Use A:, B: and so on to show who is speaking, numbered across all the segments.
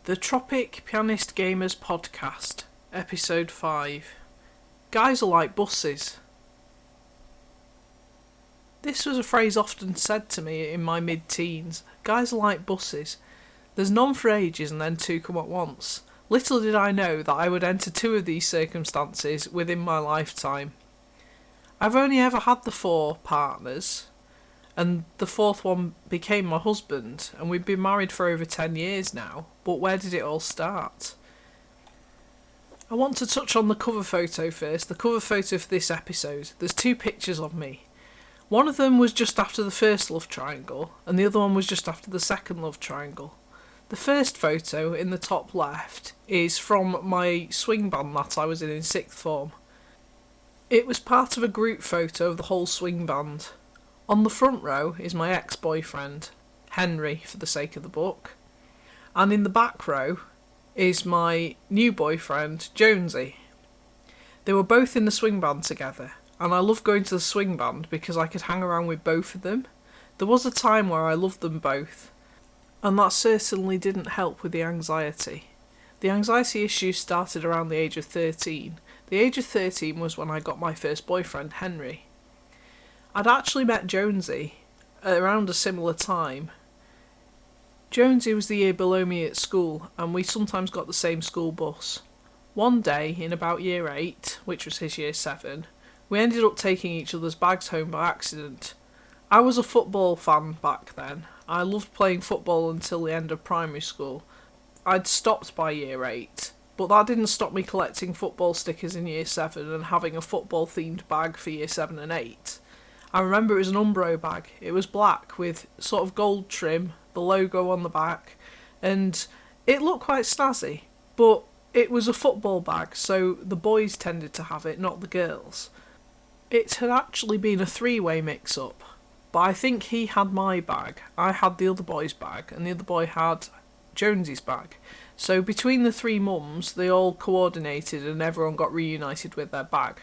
A: The Tropic Pianist Gamers Podcast, Episode 5. Guys are like buses. This was a phrase often said to me in my mid-teens. Guys are like buses. There's none for ages and then two come at once. Little did I know that I would enter two of these circumstances within my lifetime. I've only ever had the 4 partners, and the 4th one became my husband, and we've been married for over 10 years now, but where did it all start? I want to touch on the cover photo first, the cover photo for this episode. There's 2 pictures of me. One of them was just after the first love triangle, and the other one was just after the second love triangle. The first photo, in the top left, is from my swing band that I was in 6th form. It was part of a group photo of the whole swing band. On the front row is my ex-boyfriend, Henry, for the sake of the book. And in the back row is my new boyfriend, Jonesy. They were both in the swing band together, and I loved going to the swing band because I could hang around with both of them. There was a time where I loved them both, and that certainly didn't help with the anxiety. The anxiety issues started around the age of 13. The age of 13 was when I got my first boyfriend, Henry. I'd actually met Jonesy around a similar time. Jonesy was the year below me at school, and we sometimes got the same school bus. One day, in about year 8, which was his year 7, we ended up taking each other's bags home by accident. I was a football fan back then. I loved playing football until the end of primary school. I'd stopped by year 8, but that didn't stop me collecting football stickers in year 7 and having a football themed bag for year 7 and 8. I remember it was an Umbro bag. It was black with sort of gold trim, the logo on the back, and it looked quite snazzy, but it was a football bag, so the boys tended to have it, not the girls. It had actually been a 3-way mix-up, but I think he had my bag, I had the other boy's bag, and the other boy had Jonesy's bag. So between the 3 mums, they all coordinated and everyone got reunited with their bag.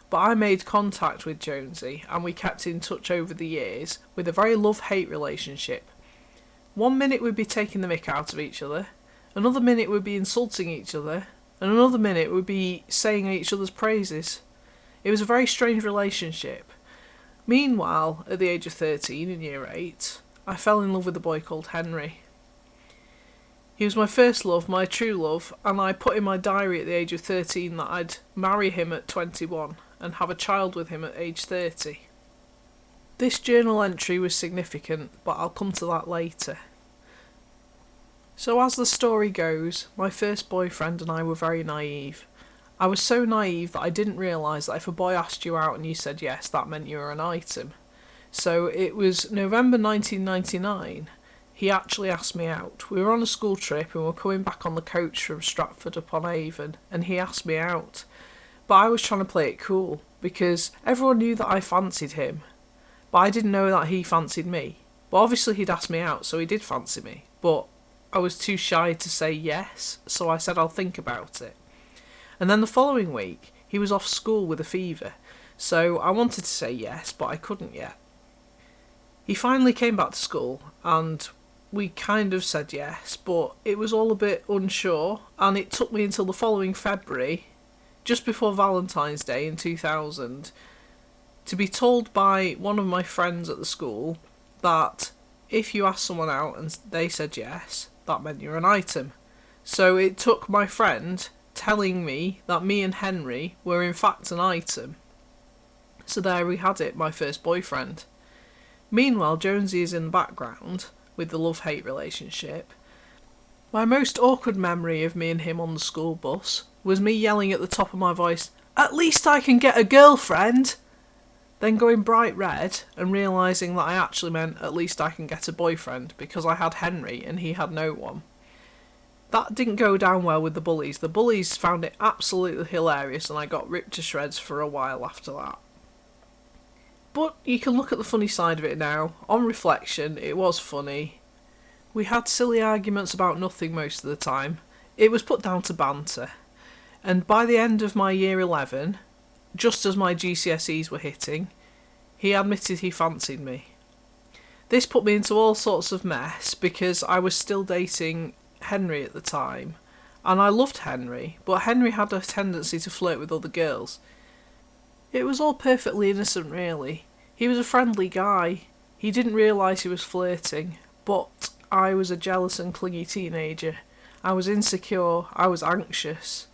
A: But I made contact with Jonesy, and we kept in touch over the years with a very love-hate relationship. One minute we'd be taking the mick out of each other, another minute we'd be insulting each other, and another minute we'd be saying each other's praises. It was a very strange relationship. Meanwhile, at the age of 13, in year 8, I fell in love with a boy called Henry. He was my first love, my true love, and I put in my diary at the age of 13 that I'd marry him at 21 and have a child with him at age 30. This journal entry was significant, but I'll come to that later. So as the story goes, my first boyfriend and I were very naive. I was so naive that I didn't realise that if a boy asked you out and you said yes, that meant you were an item. So it was November 1999. He actually asked me out. We were on a school trip and we were coming back on the coach from Stratford-upon-Avon, and he asked me out. But I was trying to play it cool, because everyone knew that I fancied him, but I didn't know that he fancied me. But obviously he'd asked me out, so he did fancy me, but I was too shy to say yes, so I said I'll think about it. And then the following week, he was off school with a fever, so I wanted to say yes, but I couldn't yet. He finally came back to school, and we kind of said yes, but it was all a bit unsure, and it took me until the following February, just before Valentine's Day in 2000, to be told by one of my friends at the school that if you asked someone out and they said yes, that meant you're an item. So it took my friend telling me that me and Henry were in fact an item. So there we had it, my first boyfriend. Meanwhile, Jonesy is in the background with the love-hate relationship. My most awkward memory of me and him on the school bus was me yelling at the top of my voice, "At least I can get a girlfriend!" Then going bright red and realising that I actually meant at least I can get a boyfriend because I had Henry and he had no one. That didn't go down well with the bullies. The bullies found it absolutely hilarious and I got ripped to shreds for a while after that. But you can look at the funny side of it now. On reflection, it was funny. We had silly arguments about nothing most of the time. It was put down to banter. And by the end of my year 11, just as my GCSEs were hitting, he admitted he fancied me. This put me into all sorts of mess because I was still dating Henry at the time, and I loved Henry, but Henry had a tendency to flirt with other girls. It was all perfectly innocent, really. He was a friendly guy. He didn't realise he was flirting, but I was a jealous and clingy teenager. I was insecure, I was anxious.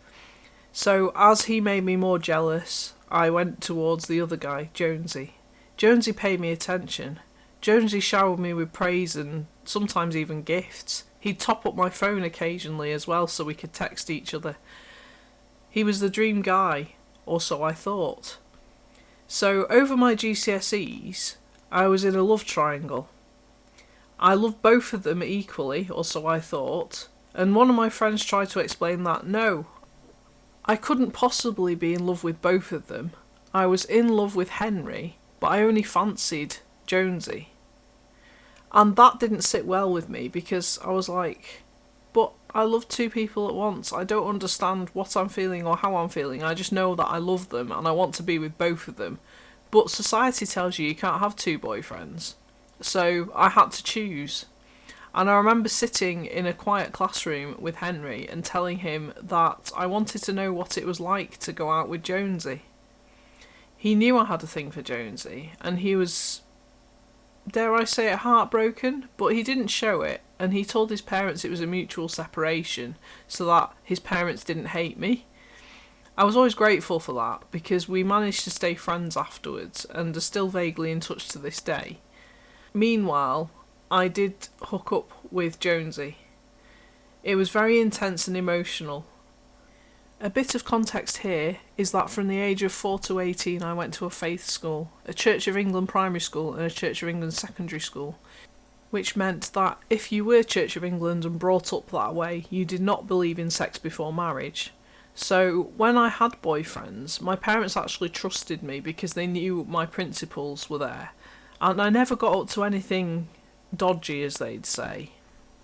A: So as he made me more jealous, I went towards the other guy, Jonesy. Jonesy paid me attention. Jonesy showered me with praise and sometimes even gifts. He'd top up my phone occasionally as well so we could text each other. He was the dream guy, or so I thought. So over my GCSEs, I was in a love triangle. I loved both of them equally, or so I thought, and one of my friends tried to explain that no, I couldn't possibly be in love with both of them. I was in love with Henry, but I only fancied Jonesy. And that didn't sit well with me because I was like, but I love two people at once. I don't understand what I'm feeling or how I'm feeling. I just know that I love them and I want to be with both of them. But society tells you can't have two boyfriends. So I had to choose. And I remember sitting in a quiet classroom with Henry and telling him that I wanted to know what it was like to go out with Jonesy. He knew I had a thing for Jonesy, and he was, dare I say it, heartbroken, but he didn't show it, and he told his parents it was a mutual separation so that his parents didn't hate me. I was always grateful for that because we managed to stay friends afterwards and are still vaguely in touch to this day. Meanwhile, I did hook up with Jonesy. It was very intense and emotional. A bit of context here is that from the age of 4 to 18 I went to a faith school, a Church of England primary school and a Church of England secondary school, which meant that if you were Church of England and brought up that way, you did not believe in sex before marriage. So when I had boyfriends, my parents actually trusted me because they knew my principles were there, and I never got up to anything dodgy, as they'd say.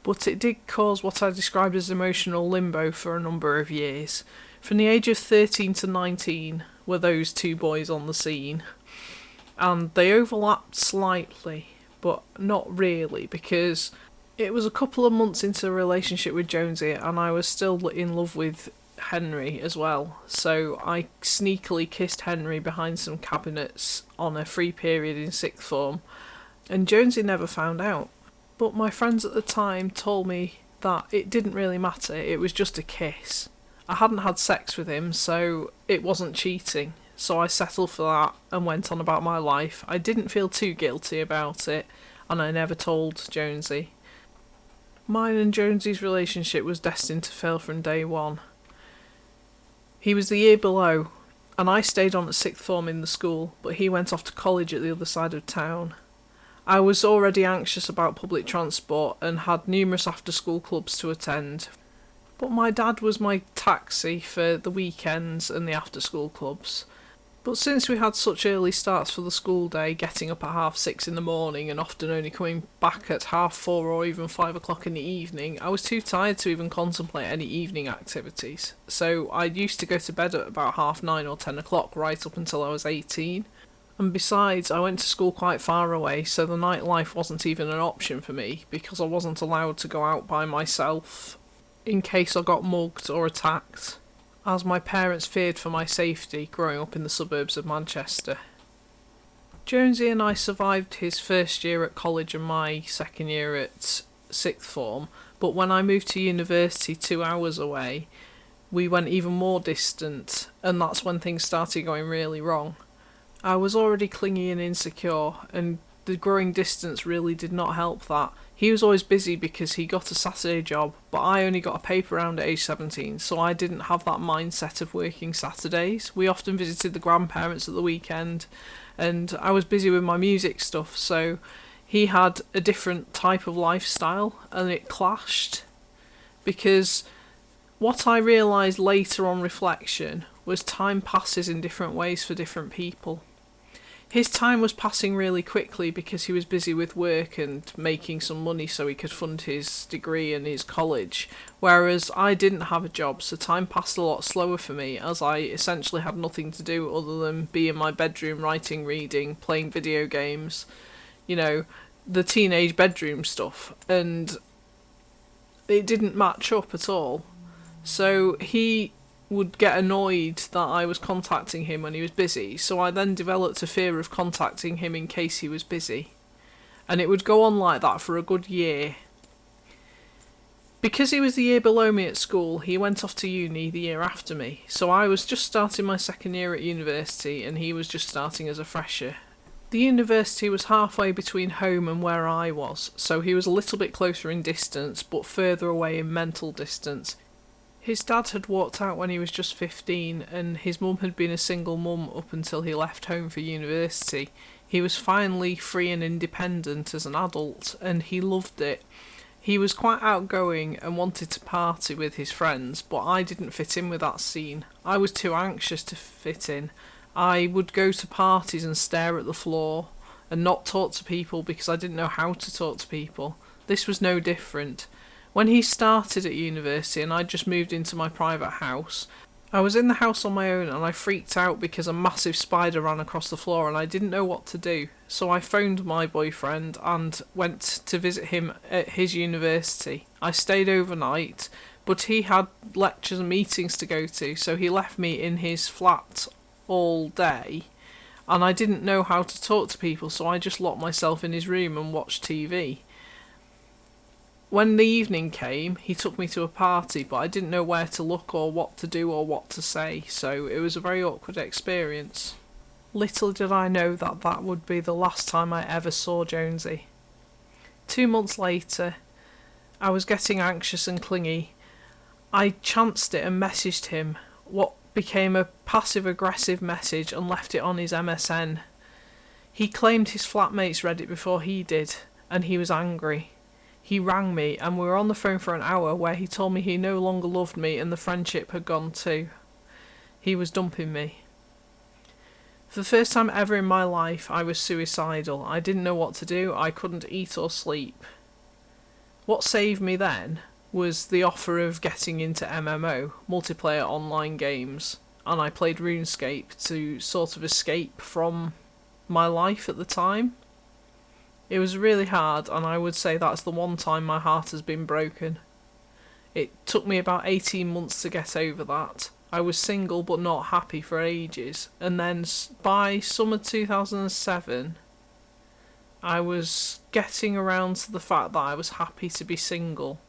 A: But it did cause what I described as emotional limbo for a number of years. From the age of 13 to 19 were those two boys on the scene, and they overlapped slightly, but not really, because it was a couple of months into a relationship with Jonesy and I was still in love with Henry as well, so I sneakily kissed Henry behind some cabinets on a free period in sixth form, and Jonesy never found out. But my friends at the time told me that it didn't really matter, it was just a kiss. I hadn't had sex with him, so it wasn't cheating, so I settled for that and went on about my life. I didn't feel too guilty about it, and I never told Jonesy. Mine and Jonesy's relationship was destined to fail from day one. He was the year below, and I stayed on at sixth form in the school, but he went off to college at the other side of town. I was already anxious about public transport and had numerous after-school clubs to attend, but my dad was my taxi for the weekends and the after-school clubs. But since we had such early starts for the school day, getting up at 6:30 in the morning and often only coming back at 4:30 or even 5 o'clock in the evening, I was too tired to even contemplate any evening activities. So I used to go to bed at about 9:30 or 10 o'clock right up until I was 18. And besides, I went to school quite far away, so the nightlife wasn't even an option for me because I wasn't allowed to go out by myself in case I got mugged or attacked, as my parents feared for my safety growing up in the suburbs of Manchester. Jonesy and I survived his first year at college and my second year at sixth form, but when I moved to university 2 hours away, we went even more distant, and that's when things started going really wrong. I was already clingy and insecure, and the growing distance really did not help that. He was always busy because he got a Saturday job, but I only got a paper round at age 17, so I didn't have that mindset of working Saturdays. We often visited the grandparents at the weekend, and I was busy with my music stuff, so he had a different type of lifestyle, and it clashed. Because what I realised later on reflection was time passes in different ways for different people. His time was passing really quickly because he was busy with work and making some money so he could fund his degree and his college, whereas I didn't have a job, so time passed a lot slower for me as I essentially had nothing to do other than be in my bedroom writing, reading, playing video games, you know, the teenage bedroom stuff. And it didn't match up at all. So he would get annoyed that I was contacting him when he was busy, so I then developed a fear of contacting him in case he was busy. And it would go on like that for a good year. Because he was the year below me at school, he went off to uni the year after me, so I was just starting my second year at university and he was just starting as a fresher. The university was halfway between home and where I was, so he was a little bit closer in distance, but further away in mental distance. His dad had walked out when he was just 15, and his mum had been a single mum up until he left home for university. He was finally free and independent as an adult, and he loved it. He was quite outgoing and wanted to party with his friends, but I didn't fit in with that scene. I was too anxious to fit in. I would go to parties and stare at the floor and not talk to people because I didn't know how to talk to people. This was no different. When he started at university and I'd just moved into my private house, I was in the house on my own and I freaked out because a massive spider ran across the floor and I didn't know what to do. So I phoned my boyfriend and went to visit him at his university. I stayed overnight, but he had lectures and meetings to go to, so he left me in his flat all day. And I didn't know how to talk to people, so I just locked myself in his room and watched TV. When the evening came, he took me to a party, but I didn't know where to look or what to do or what to say, so it was a very awkward experience. Little did I know that that would be the last time I ever saw Jonesy. 2 months later, I was getting anxious and clingy. I chanced it and messaged him what became a passive-aggressive message and left it on his MSN. He claimed his flatmates read it before he did, and he was angry. He rang me and we were on the phone for an hour where he told me he no longer loved me and the friendship had gone too. He was dumping me. For the first time ever in my life, I was suicidal. I didn't know what to do. I couldn't eat or sleep. What saved me then was the offer of getting into MMO, multiplayer online games, and I played RuneScape to sort of escape from my life at the time. It was really hard, and I would say that's the one time my heart has been broken. It took me about 18 months to get over that. I was single but not happy for ages, and then by summer 2007, I was getting around to the fact that I was happy to be single.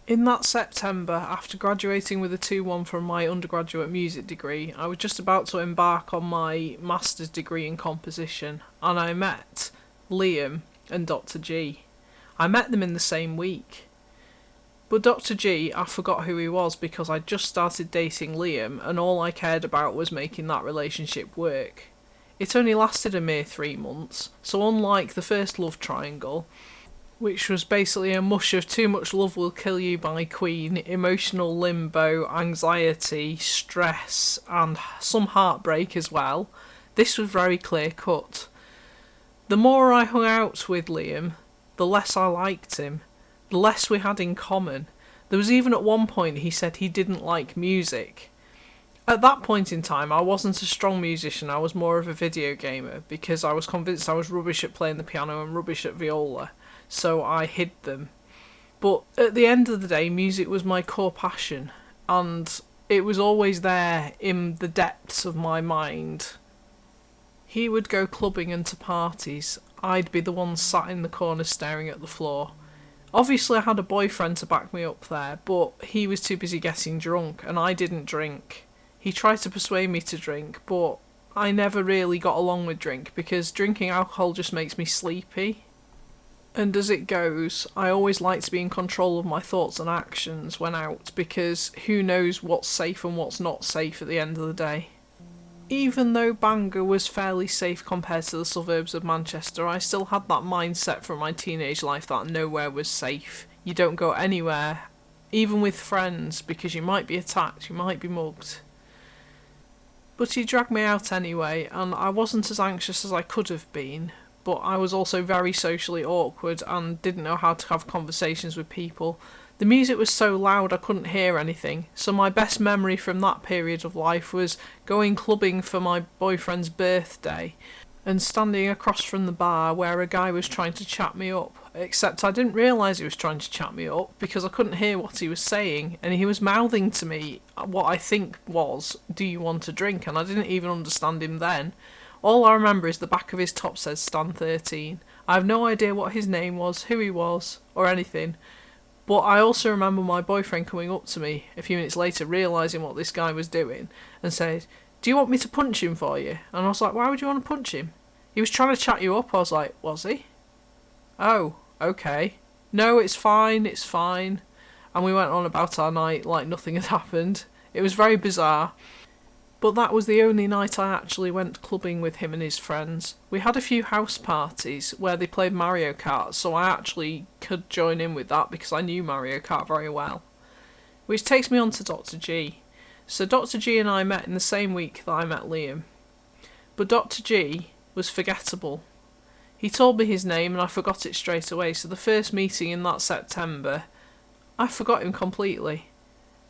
A: In that September, after graduating with a 2-1 from my undergraduate music degree, I was just about to embark on my master's degree in composition, and I met Liam and Dr. G. I met them in the same week. But Dr. G, I forgot who he was because I just started dating Liam and all I cared about was making that relationship work. It only lasted a mere 3 months, so unlike the first love triangle, which was basically a mush of too much love will kill you by Queen, emotional limbo, anxiety, stress, and some heartbreak as well, this was very clear cut. The more I hung out with Liam, the less I liked him, the less we had in common. There was even at one point he said he didn't like music. At that point in time, I wasn't a strong musician, I was more of a video gamer, because I was convinced I was rubbish at playing the piano and rubbish at viola, so I hid them. But at the end of the day, music was my core passion, and it was always there in the depths of my mind. He would go clubbing and to parties. I'd be the one sat in the corner staring at the floor. Obviously I had a boyfriend to back me up there, but he was too busy getting drunk, and I didn't drink. He tried to persuade me to drink, but I never really got along with drink, because drinking alcohol just makes me sleepy. And as it goes, I always like to be in control of my thoughts and actions when out, because who knows what's safe and what's not safe at the end of the day. Even though Bangor was fairly safe compared to the suburbs of Manchester, I still had that mindset from my teenage life that nowhere was safe. You don't go anywhere, even with friends, because you might be attacked, you might be mugged. But he dragged me out anyway, and I wasn't as anxious as I could have been, but I was also very socially awkward and didn't know how to have conversations with people. The music was so loud I couldn't hear anything, so my best memory from that period of life was going clubbing for my boyfriend's birthday and standing across from the bar where a guy was trying to chat me up, except I didn't realise he was trying to chat me up because I couldn't hear what he was saying, and he was mouthing to me what I think was, "Do you want a drink?" And I didn't even understand him then. All I remember is the back of his top says Stan 13. I have no idea what his name was, who he was, or anything, but I also remember my boyfriend coming up to me a few minutes later, realising what this guy was doing, and said, "Do you want me to punch him for you?" And I was like, "Why would you want to punch him? He was trying to chat you up." I was like, "Was he? Oh, okay. No, it's fine, it's fine." And we went on about our night like nothing had happened. It was very bizarre. But that was the only night I actually went clubbing with him and his friends. We had a few house parties where they played Mario Kart, so I actually could join in with that because I knew Mario Kart very well. Which takes me on to Dr. G. So Dr. G and I met in the same week that I met Liam. But Dr. G was forgettable. He told me his name and I forgot it straight away, so the first meeting in that September, I forgot him completely.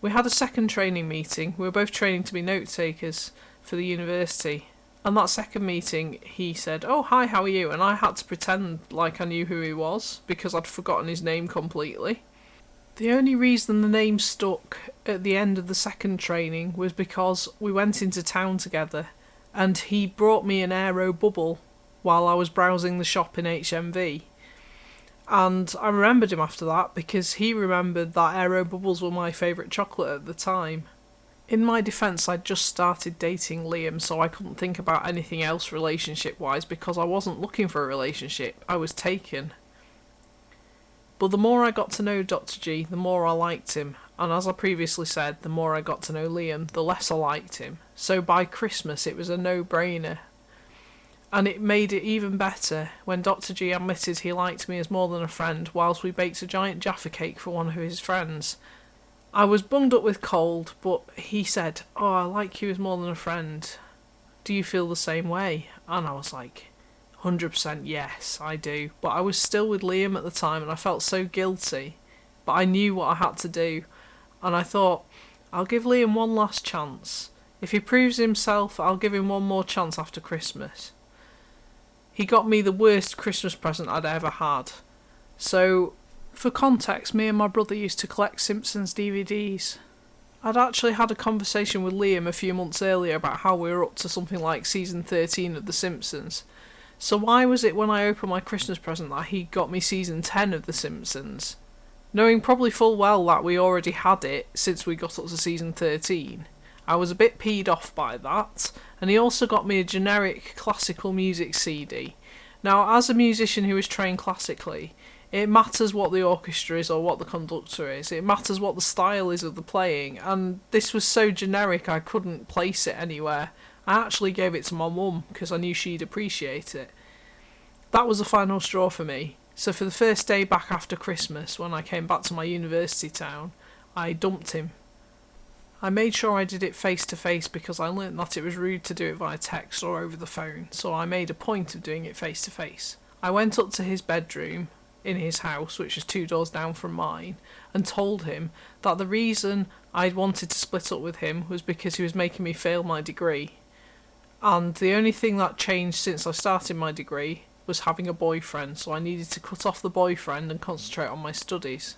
A: We had a second training meeting. We were both training to be note takers for the university. And that second meeting, he said, "Oh, hi, how are you?" And I had to pretend like I knew who he was because I'd forgotten his name completely. The only reason the name stuck at the end of the second training was because we went into town together and he brought me an aero bubble while I was browsing the shop in HMV. And I remembered him after that because he remembered that aero bubbles were my favourite chocolate at the time. In my defence, I'd just started dating Liam, so I couldn't think about anything else relationship-wise because I wasn't looking for a relationship, I was taken. But the more I got to know Dr. G, the more I liked him, and as I previously said, the more I got to know Liam, the less I liked him. So by Christmas it was a no-brainer. And it made it even better when Dr. G admitted he liked me as more than a friend whilst we baked a giant Jaffa cake for one of his friends. I was bunged up with cold, but he said, "Oh, I like you as more than a friend. Do you feel the same way?" And I was like, 100% yes, I do. But I was still with Liam at the time and I felt so guilty. But I knew what I had to do. And I thought, I'll give Liam one last chance. If he proves himself, I'll give him one more chance after Christmas. He got me the worst Christmas present I'd ever had. So, for context, me and my brother used to collect Simpsons DVDs. I'd actually had a conversation with Liam a few months earlier about how we were up to something like season 13 of The Simpsons. So why was it when I opened my Christmas present that he got me season 10 of The Simpsons? Knowing probably full well that we already had it since we got up to season 13. I was a bit peed off by that, and he also got me a generic classical music CD. Now, as a musician who is trained classically, it matters what the orchestra is or what the conductor is. It matters what the style is of the playing, and this was so generic I couldn't place it anywhere. I actually gave it to my mum because I knew she'd appreciate it. That was the final straw for me. So for the first day back after Christmas, when I came back to my university town, I dumped him. I made sure I did it face to face because I learnt that it was rude to do it via text or over the phone, so I made a point of doing it face to face. I went up to his bedroom in his house, which is 2 doors down from mine, and told him that the reason I'd wanted to split up with him was because he was making me fail my degree. And the only thing that changed since I started my degree was having a boyfriend, so I needed to cut off the boyfriend and concentrate on my studies.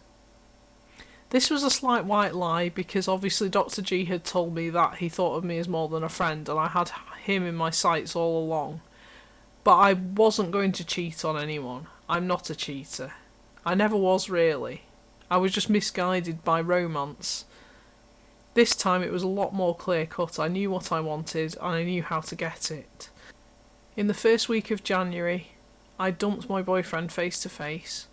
A: This was a slight white lie because obviously Dr. G had told me that he thought of me as more than a friend and I had him in my sights all along. But I wasn't going to cheat on anyone. I'm not a cheater. I never was really. I was just misguided by romance. This time it was a lot more clear cut. I knew what I wanted and I knew how to get it. In the first week of January, I dumped my boyfriend face to face.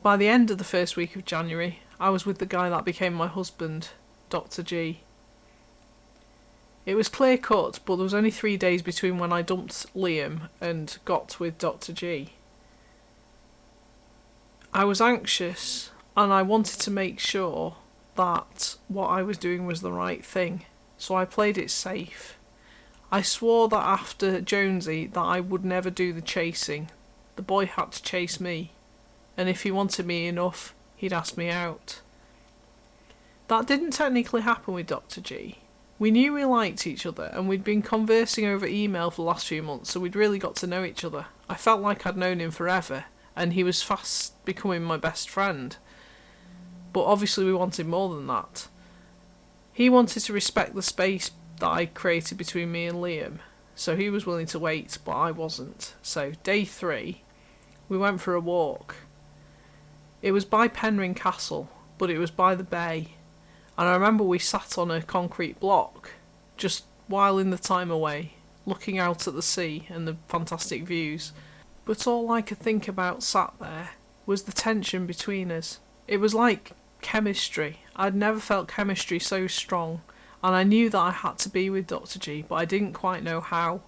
A: By the end of the first week of January, I was with the guy that became my husband, Dr. G. It was clear cut, but there was only 3 days between when I dumped Liam and got with Dr. G. I was anxious and I wanted to make sure that what I was doing was the right thing, so I played it safe. I swore that after Jonesy that I would never do the chasing. The boy had to chase me, and if he wanted me enough, he'd ask me out. That didn't technically happen with Dr. G. We knew we liked each other and we'd been conversing over email for the last few months, so we'd really got to know each other. I felt like I'd known him forever, and he was fast becoming my best friend. But obviously we wanted more than that. He wanted to respect the space that I created between me and Liam, so he was willing to wait, but I wasn't. So day 3, we went for a walk. It was by Penryn Castle, but it was by the bay, and I remember we sat on a concrete block, just whiling the time away, looking out at the sea and the fantastic views. But all I could think about sat there was the tension between us. It was like chemistry. I'd never felt chemistry so strong, and I knew that I had to be with Dr. G, but I didn't quite know how.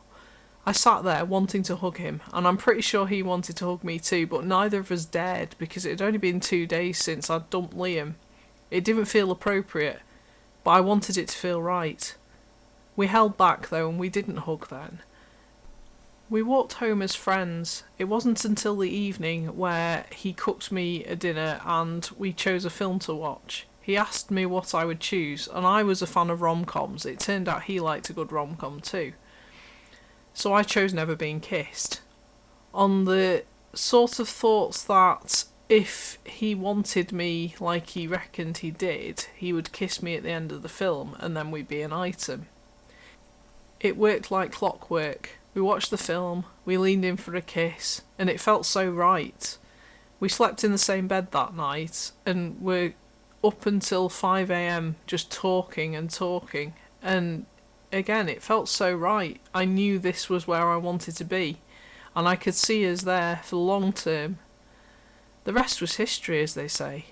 A: I sat there wanting to hug him, and I'm pretty sure he wanted to hug me too, but neither of us dared because it had only been 2 days since I'd dumped Liam. It didn't feel appropriate, but I wanted it to feel right. We held back though, and we didn't hug then. We walked home as friends. It wasn't until the evening where he cooked me a dinner and we chose a film to watch. He asked me what I would choose, and I was a fan of rom-coms. It turned out he liked a good rom-com too. So I chose Never Been Kissed, on the sort of thoughts that if he wanted me like he reckoned he did, he would kiss me at the end of the film and then we'd be an item. It worked like clockwork. We watched the film, we leaned in for a kiss, and it felt so right. We slept in the same bed that night and were up until 5 a.m. just talking and talking, and again, it felt so right. I knew this was where I wanted to be, and I could see us there for the long term. The rest was history, as they say.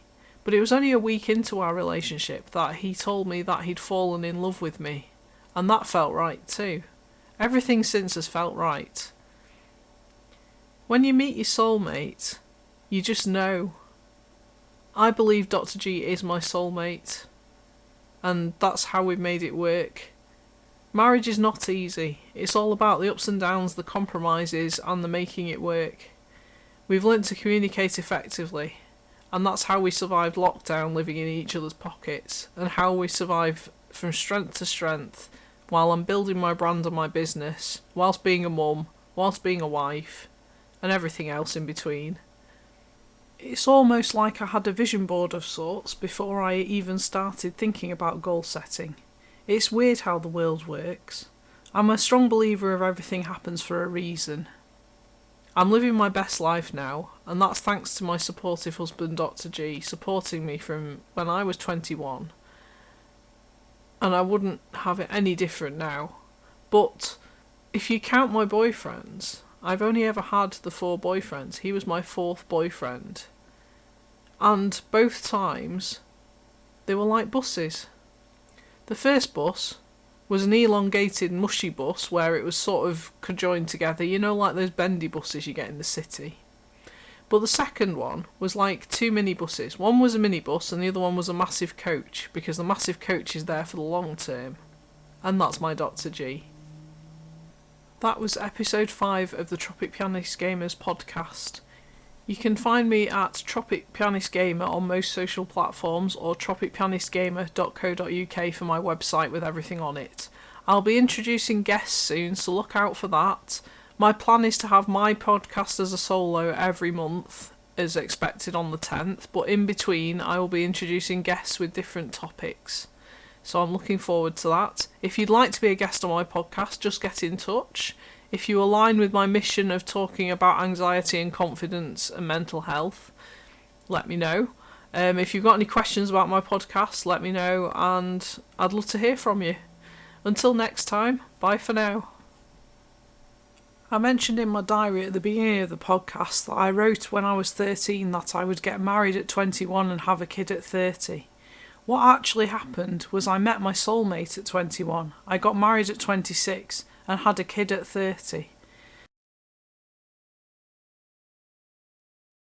A: But it was only a week into our relationship that he told me that he'd fallen in love with me, and that felt right too. Everything since has felt right. When you meet your soulmate, you just know. I believe Dr. G is my soulmate, and that's how we've made it work. Marriage is not easy. It's all about the ups and downs, the compromises, and the making it work. We've learnt to communicate effectively, and that's how we survived lockdown, living in each other's pockets, and how we survive from strength to strength, while I'm building my brand and my business, whilst being a mum, whilst being a wife, and everything else in between. It's almost like I had a vision board of sorts before I even started thinking about goal setting. It's weird how the world works. I'm a strong believer of everything happens for a reason. I'm living my best life now, and that's thanks to my supportive husband Dr. G supporting me from when I was 21. And I wouldn't have it any different now. But if you count my boyfriends, I've only ever had the 4 boyfriends. He was my 4th boyfriend. And both times, they were like buses. The first bus was an elongated mushy bus where it was sort of conjoined together, you know, like those bendy buses you get in the city. But the second one was like 2 minibuses. One was a minibus and the other one was a massive coach, because the massive coach is there for the long term. And that's my Dr. G. That was episode 5 of the Tropic Pianist Gamers podcast. You can find me at Tropic Pianist Gamer on most social platforms, or tropicpianistgamer.co.uk for my website with everything on it. I'll be introducing guests soon, so look out for that. My plan is to have my podcast as a solo every month, as expected on the 10th, but in between I will be introducing guests with different topics. So I'm looking forward to that. If you'd like to be a guest on my podcast, just get in touch. If you align with my mission of talking about anxiety and confidence and mental health, let me know. If you've got any questions about my podcast, let me know, and I'd love to hear from you. Until next time, bye for now. I mentioned in my diary at the beginning of the podcast that I wrote when I was 13 that I would get married at 21 and have a kid at 30. What actually happened was I met my soulmate at 21, I got married at 26 and had a kid at 30.